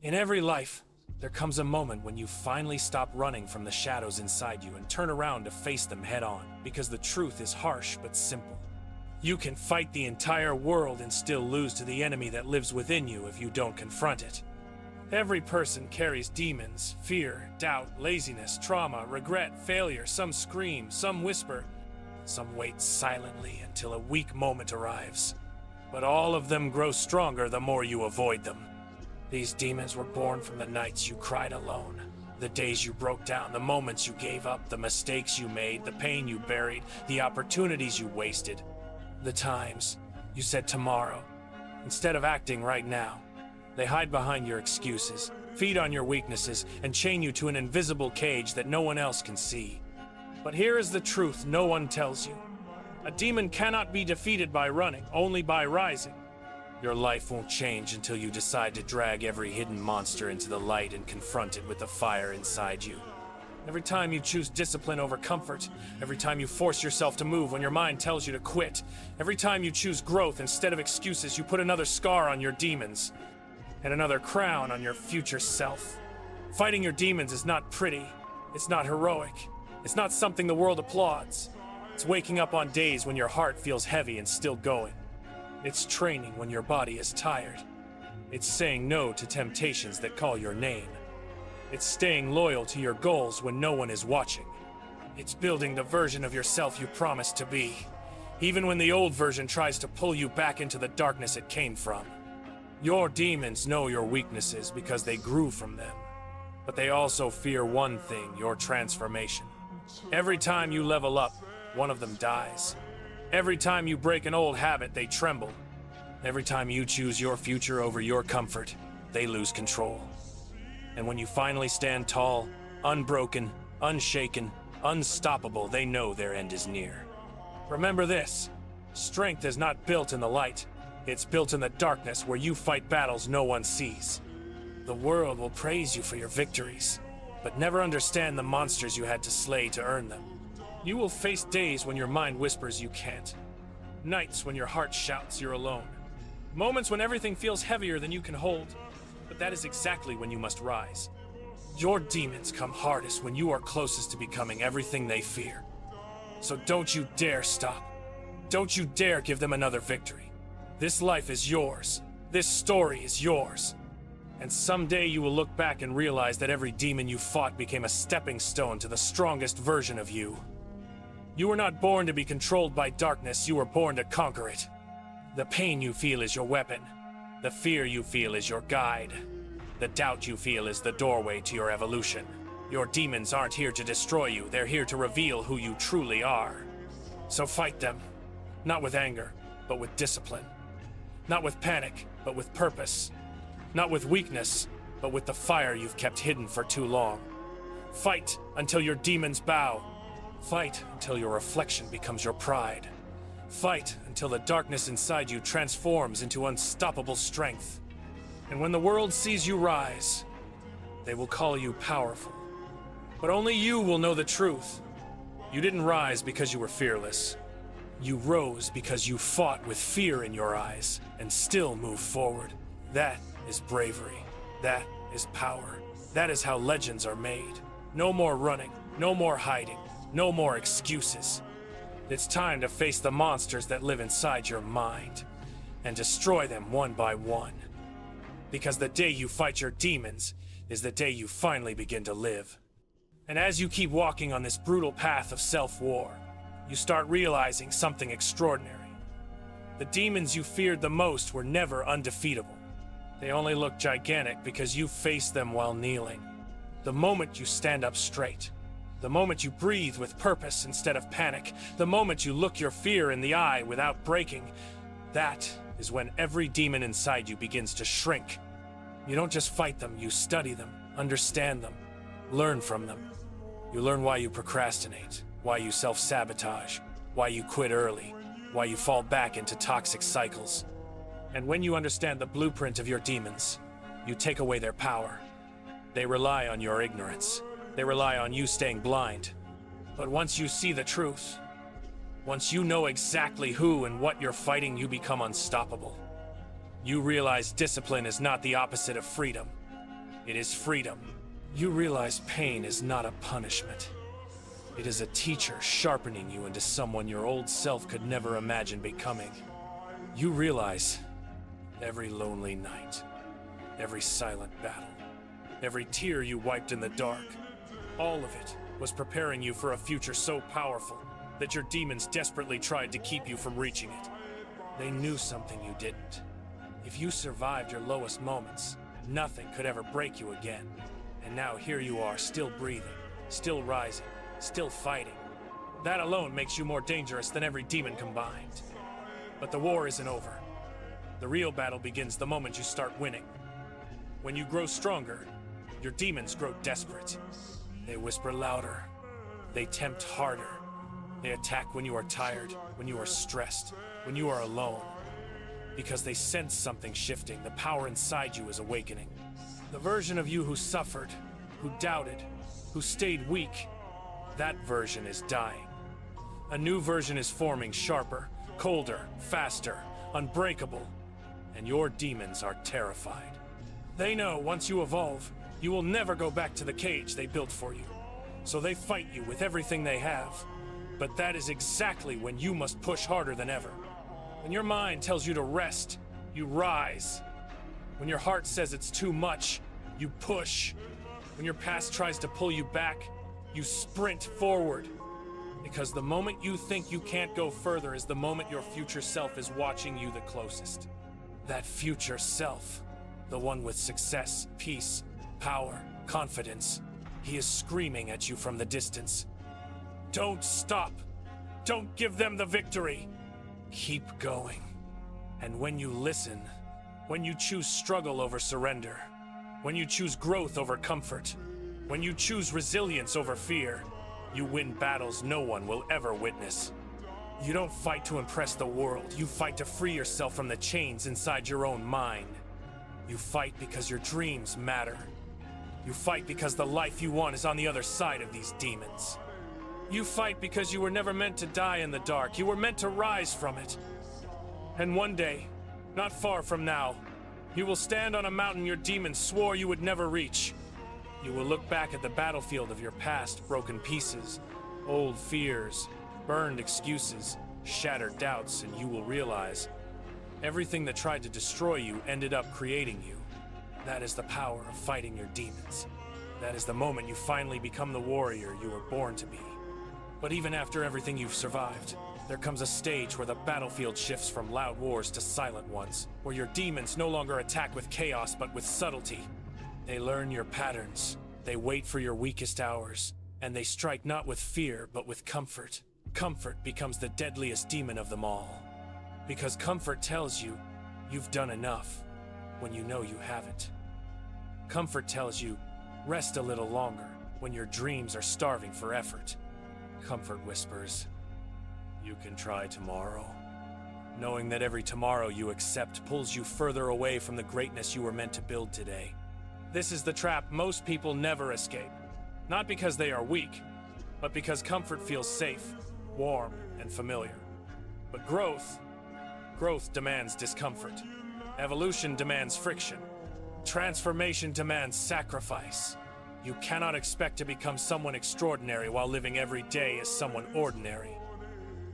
In every life, there comes a moment when you finally stop running from the shadows inside you and turn around to face them head on, because the truth is harsh but simple. You can fight the entire world and still lose to the enemy that lives within you if you don't confront it. Every person carries demons, fear, doubt, laziness, trauma, regret, failure. Some scream, some whisper, some wait silently until a weak moment arrives. But all of them grow stronger the more you avoid them. These demons were born from the nights you cried alone, the days you broke down, the moments you gave up, the mistakes you made, the pain you buried, the opportunities you wasted, the times you said tomorrow instead of acting right now. They hide behind your excuses, feed on your weaknesses, and chain you to an invisible cage that no one else can see. But here is the truth no one tells you. A demon cannot be defeated by running, only by rising. Your life won't change until you decide to drag every hidden monster into the light and confront it with the fire inside you. Every time you choose discipline over comfort, every time you force yourself to move when your mind tells you to quit, every time you choose growth instead of excuses, you put another scar on your demons and another crown on your future self. Fighting your demons is not pretty, it's not heroic, it's not something the world applauds. It's waking up on days when your heart feels heavy and still going. It's training when your body is tired. It's saying no to temptations that call your name. It's staying loyal to your goals when no one is watching. It's building the version of yourself you promised to be, even when the old version tries to pull you back into the darkness it came from. Your demons know your weaknesses because they grew from them. But they also fear one thing, your transformation. Every time you level up, one of them dies. Every time you break an old habit, they tremble. Every time you choose your future over your comfort, they lose control. And when you finally stand tall, unbroken, unshaken, unstoppable, they know their end is near. Remember this: strength is not built in the light. It's built in the darkness where you fight battles no one sees. The world will praise you for your victories, but never understand the monsters you had to slay to earn them. You will face days when your mind whispers you can't. Nights when your heart shouts you're alone. Moments when everything feels heavier than you can hold. But that is exactly when you must rise. Your demons come hardest when you are closest to becoming everything they fear. So don't you dare stop. Don't you dare give them another victory. This life is yours. This story is yours. And someday you will look back and realize that every demon you fought became a stepping stone to the strongest version of you. You were not born to be controlled by darkness, you were born to conquer it. The pain you feel is your weapon. The fear you feel is your guide. The doubt you feel is the doorway to your evolution. Your demons aren't here to destroy you, they're here to reveal who you truly are. So fight them, not with anger, but with discipline. Not with panic, but with purpose. Not with weakness, but with the fire you've kept hidden for too long. Fight until your demons bow. Fight until your reflection becomes your pride. Fight until the darkness inside you transforms into unstoppable strength. And when the world sees you rise, they will call you powerful. But only you will know the truth. You didn't rise because you were fearless. You rose because you fought with fear in your eyes and still moved forward. That is bravery. That is power. That is how legends are made. No more running, no more hiding, no more excuses. It's time to face the monsters that live inside your mind and destroy them one by one. Because the day you fight your demons is the day you finally begin to live. And as you keep walking on this brutal path of self-war, you start realizing something extraordinary. The demons you feared the most were never undefeatable. They only look gigantic because you faced them while kneeling. The moment you stand up straight, the moment you breathe with purpose instead of panic, the moment you look your fear in the eye without breaking, that is when every demon inside you begins to shrink. You don't just fight them, you study them, understand them, learn from them. You learn why you procrastinate, why you self-sabotage, why you quit early, why you fall back into toxic cycles. And when you understand the blueprint of your demons, you take away their power. They rely on your ignorance. They rely on you staying blind. But once you see the truth, once you know exactly who and what you're fighting, you become unstoppable. You realize discipline is not the opposite of freedom. It is freedom. You realize pain is not a punishment. It is a teacher sharpening you into someone your old self could never imagine becoming. You realize every lonely night, every silent battle, every tear you wiped in the dark, all of it was preparing you for a future so powerful that your demons desperately tried to keep you from reaching it. They knew something you didn't. If you survived your lowest moments, nothing could ever break you again. And now here you are, still breathing, still rising, still fighting. That alone makes you more dangerous than every demon combined. But the war isn't over. The real battle begins the moment you start winning. When you grow stronger, your demons grow desperate. They whisper louder. They tempt harder. They attack when you are tired, when you are stressed, when you are alone. Because they sense something shifting, the power inside you is awakening. The version of you who suffered, who doubted, who stayed weak, that version is dying. A new version is forming, sharper, colder, faster, unbreakable, and your demons are terrified. They know once you evolve, you will never go back to the cage they built for you. So they fight you with everything they have. But that is exactly when you must push harder than ever. When your mind tells you to rest, you rise. When your heart says it's too much, you push. When your past tries to pull you back, you sprint forward. Because the moment you think you can't go further is the moment your future self is watching you the closest. That future self, the one with success, peace, power, confidence, he is screaming at you from the distance. Don't stop. Don't give them the victory. Keep going. And when you listen, when you choose struggle over surrender, when you choose growth over comfort, when you choose resilience over fear, you win battles no one will ever witness. You don't fight to impress the world. You fight to free yourself from the chains inside your own mind. You fight because your dreams matter. You fight because the life you want is on the other side of these demons. You fight because you were never meant to die in the dark. You were meant to rise from it. And one day, not far from now, you will stand on a mountain your demons swore you would never reach. You will look back at the battlefield of your past, broken pieces, old fears, burned excuses, shattered doubts, and you will realize everything that tried to destroy you ended up creating you. That is the power of fighting your demons. That is the moment you finally become the warrior you were born to be. But even after everything you've survived, there comes a stage where the battlefield shifts from loud wars to silent ones, where your demons no longer attack with chaos but with subtlety. They learn your patterns, they wait for your weakest hours, and they strike not with fear but with comfort. Comfort becomes the deadliest demon of them all. Because comfort tells you you've done enough when you know you haven't. Comfort tells you rest a little longer when your dreams are starving for effort. Comfort whispers, you can try tomorrow. Knowing that every tomorrow you accept pulls you further away from the greatness you were meant to build today. This is the trap most people never escape. Not because they are weak, but because comfort feels safe, warm, and familiar. But growth demands discomfort. Evolution demands friction. Transformation demands sacrifice. You cannot expect to become someone extraordinary while living every day as someone ordinary.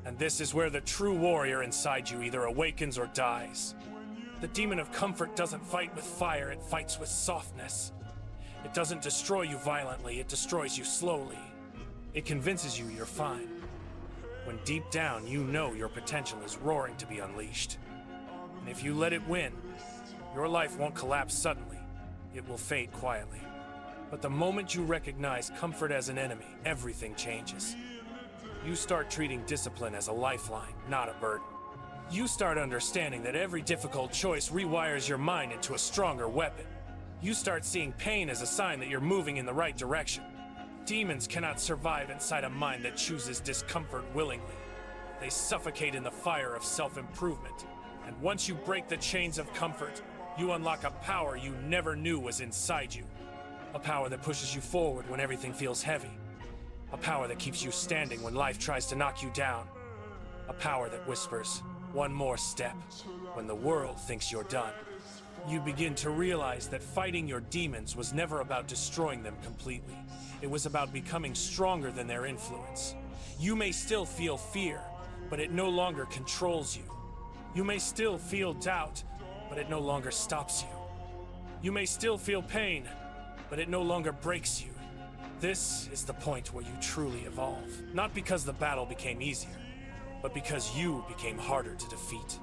And this is where the true warrior inside you either awakens or dies. The demon of comfort doesn't fight with fire, it fights with softness. It doesn't destroy you violently, it destroys you slowly. It convinces you you're fine, when deep down you know your potential is roaring to be unleashed. And if you let it win, your life won't collapse suddenly, it will fade quietly. But the moment you recognize comfort as an enemy, everything changes. You start treating discipline as a lifeline, not a burden. You start understanding that every difficult choice rewires your mind into a stronger weapon. You start seeing pain as a sign that you're moving in the right direction. Demons cannot survive inside a mind that chooses discomfort willingly. They suffocate in the fire of self-improvement. And once you break the chains of comfort, you unlock a power you never knew was inside you. A power that pushes you forward when everything feels heavy. A power that keeps you standing when life tries to knock you down. A power that whispers, one more step, when the world thinks you're done. You begin to realize that fighting your demons was never about destroying them completely. It was about becoming stronger than their influence. You may still feel fear, but it no longer controls you. You may still feel doubt, but it no longer stops you. You may still feel pain, but it no longer breaks you. This is the point where you truly evolve. Not because the battle became easier, but because you became harder to defeat.